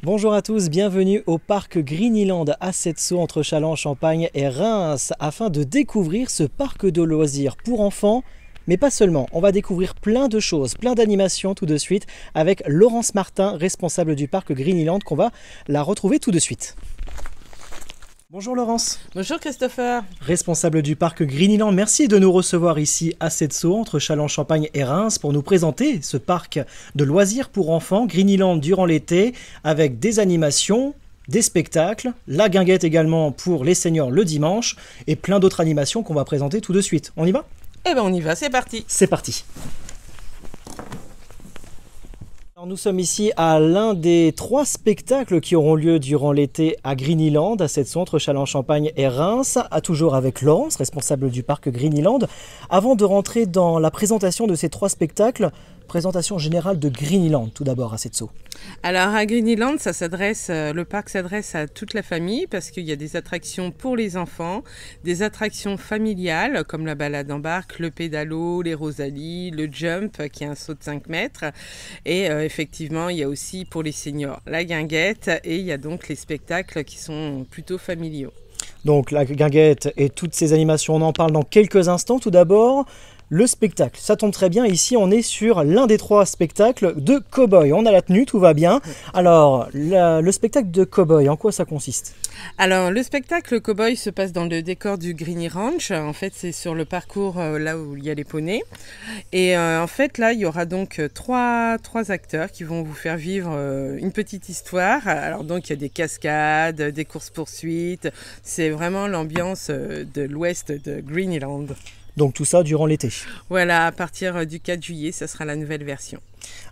Bonjour à tous, bienvenue au parc Greenyland à Setso entre Châlons-en-Champagne et Reims afin de découvrir ce parc de loisirs pour enfants. Mais pas seulement, on va découvrir plein de choses, plein d'animations tout de suite avec Laurence Martin, responsable du parc Greenyland, qu'on va la retrouver tout de suite. Bonjour Laurence. Bonjour Christopher. Responsable du parc Greenyland, merci de nous recevoir ici à Setso entre Châlons-en-Champagne et Reims pour nous présenter ce parc de loisirs pour enfants Greenyland durant l'été avec des animations, des spectacles, la guinguette également pour les seniors le dimanche et plein d'autres animations qu'on va présenter tout de suite. On y va ? Eh ben on y va, c'est parti. C'est parti. Alors nous sommes ici à l'un des 3 spectacles qui auront lieu durant l'été à Greenyland, à Setso entre Châlons-en-Champagne et Reims, toujours avec Laurence, responsable du parc Greenyland. Avant de rentrer dans la présentation de ces 3 spectacles, présentation générale de Greenyland tout d'abord à Setso. Alors à Greenyland, le parc s'adresse à toute la famille parce qu'il y a des attractions pour les enfants, des attractions familiales comme la balade en barque, le pédalo, les Rosalie, le jump qui est un saut de 5 mètres et effectivement il y a aussi pour les seniors la guinguette et il y a donc les spectacles qui sont plutôt familiaux. Donc la guinguette et toutes ces animations, on en parle dans quelques instants. Tout d'abord, le spectacle, ça tombe très bien, ici on est sur l'un des 3 spectacles de cow-boy. On a la tenue, tout va bien. Alors, le spectacle de cow-boy, en quoi ça consiste ? Alors, le spectacle cow-boy se passe dans le décor du Greeny Ranch. En fait, c'est sur le parcours là où il y a les poneys. Et en fait, là, il y aura donc trois acteurs qui vont vous faire vivre une petite histoire. Alors, donc, il y a des cascades, des courses-poursuites. C'est vraiment l'ambiance de l'ouest de Greenyland. Donc tout ça durant l'été. Voilà, à partir du 4 juillet, ça sera la nouvelle version.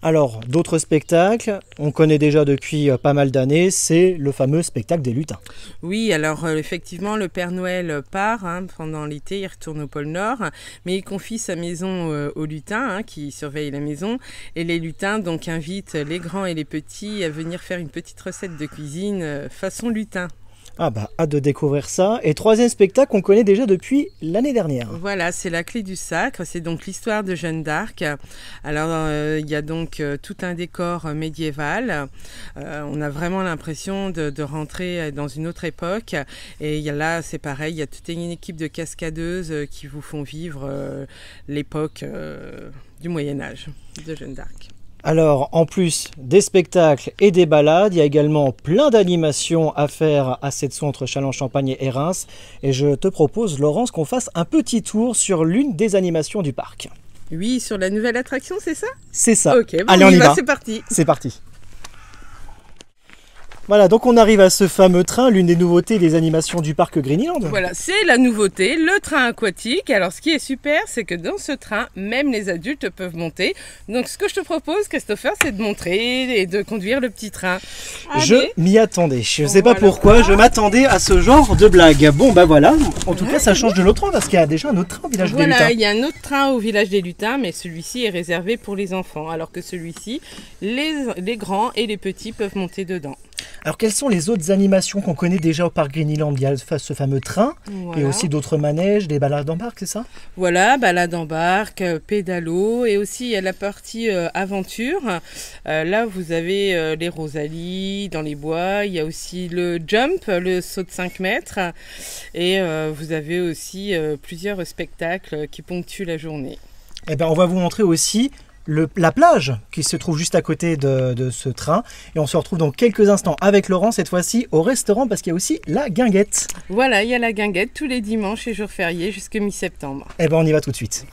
Alors, d'autres spectacles, on connaît déjà depuis pas mal d'années, c'est le fameux spectacle des lutins. Oui, alors effectivement, le Père Noël part pendant l'été, il retourne au pôle Nord, mais il confie sa maison aux lutins qui surveillent la maison. Et les lutins donc invitent les grands et les petits à venir faire une petite recette de cuisine façon lutin. Ah bah, hâte de découvrir ça. Et 3e spectacle qu'on connaît déjà depuis l'année dernière. Voilà, c'est la clé du sacre, c'est donc l'histoire de Jeanne d'Arc. Alors, il y a donc tout un décor médiéval. On a vraiment l'impression de rentrer dans une autre époque. Et là, c'est pareil, il y a toute une équipe de cascadeuses qui vous font vivre l'époque du Moyen-Âge de Jeanne d'Arc. Alors, en plus des spectacles et des balades, il y a également plein d'animations à faire à Setso entre Châlons-en-Champagne et Reims. Et je te propose, Laurence, qu'on fasse un petit tour sur l'une des animations du parc. Oui, sur la nouvelle attraction, c'est ça ? C'est ça. Ok, bon, allez, on y va. C'est parti. C'est parti. Voilà, donc on arrive à ce fameux train, l'une des nouveautés des animations du parc Greenyland. Voilà, c'est la nouveauté, le train aquatique. Alors ce qui est super, c'est que dans ce train, même les adultes peuvent monter. Donc ce que je te propose, Christopher, c'est de montrer et de conduire le petit train. Allez. Je m'y attendais, je ne sais pas pourquoi, je m'attendais à ce genre de blague. Bon bah voilà, en tout cas ça change de l'autre train parce qu'il y a déjà un autre train au village des lutins. Voilà, il y a un autre train au village des lutins, mais celui-ci est réservé pour les enfants. Alors que celui-ci, les grands et les petits peuvent monter dedans. Alors quelles sont les autres animations qu'on connaît déjà au parc Greenyland ? Il y a ce fameux train et aussi d'autres manèges, des balades en barque, c'est ça ? Voilà, balade en barque, pédalo et aussi il y a la partie aventure. Là vous avez les Rosalie dans les bois, il y a aussi le jump, le saut de 5 mètres et vous avez aussi plusieurs spectacles qui ponctuent la journée. Eh bien on va vous montrer aussi la plage qui se trouve juste à côté de ce train et on se retrouve dans quelques instants avec Laurent cette fois-ci au restaurant parce qu'il y a aussi la guinguette. Voilà, il y a la guinguette tous les dimanches et jours fériés jusqu'à mi-septembre. Eh bien on y va tout de suite.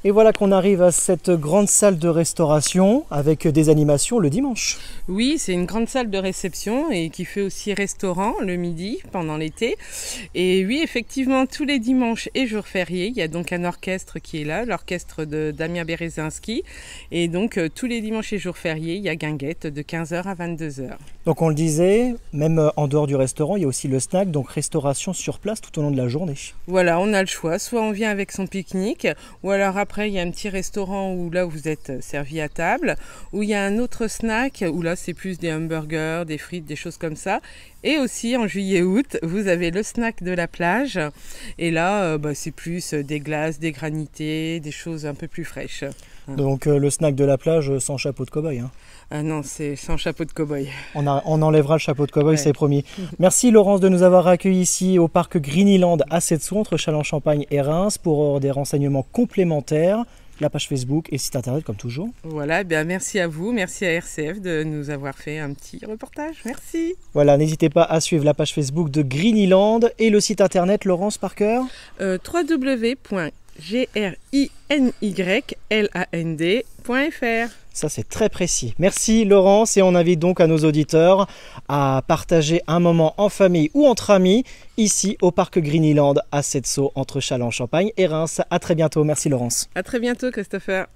Et voilà qu'on arrive à cette grande salle de restauration avec des animations le dimanche. Oui, c'est une grande salle de réception et qui fait aussi restaurant le midi pendant l'été. Et oui, effectivement, tous les dimanches et jours fériés, il y a donc un orchestre qui est là, l'orchestre de Damien Berezinski. Et donc, tous les dimanches et jours fériés, il y a guinguette de 15h à 22h. Donc on le disait, même en dehors du restaurant, il y a aussi le snack, donc restauration sur place tout au long de la journée. Voilà, on a le choix. Soit on vient avec son pique-nique, ou alors après, après, il y a un petit restaurant où là, vous êtes servi à table, où il y a un autre snack, où là, c'est plus des hamburgers, des frites, des choses comme ça. Et aussi, en juillet-août, vous avez le snack de la plage. Et là, c'est plus des glaces, des granités, des choses un peu plus fraîches. Donc le snack de la plage sans chapeau de cow-boy. Hein. Ah non, c'est sans chapeau de cow-boy. On enlèvera le chapeau de cow-boy, Ouais. c'est promis. Merci Laurence de nous avoir accueillis ici au parc Greenyland à Sept-Sous, entre Châlons-Champagne et Reims. Pour des renseignements complémentaires, la page Facebook et le site internet comme toujours. Voilà, bien merci à vous, merci à RCF de nous avoir fait un petit reportage. Merci. Voilà, n'hésitez pas à suivre la page Facebook de Greenyland et le site internet Laurence Parker. www.greenyland.fr. Ça, c'est très précis. Merci Laurence et on invite donc à nos auditeurs à partager un moment en famille ou entre amis ici au parc Greenyland à Sept-Saux entre Châlons-Champagne et Reims. À très bientôt. Merci Laurence. À très bientôt, Christopher.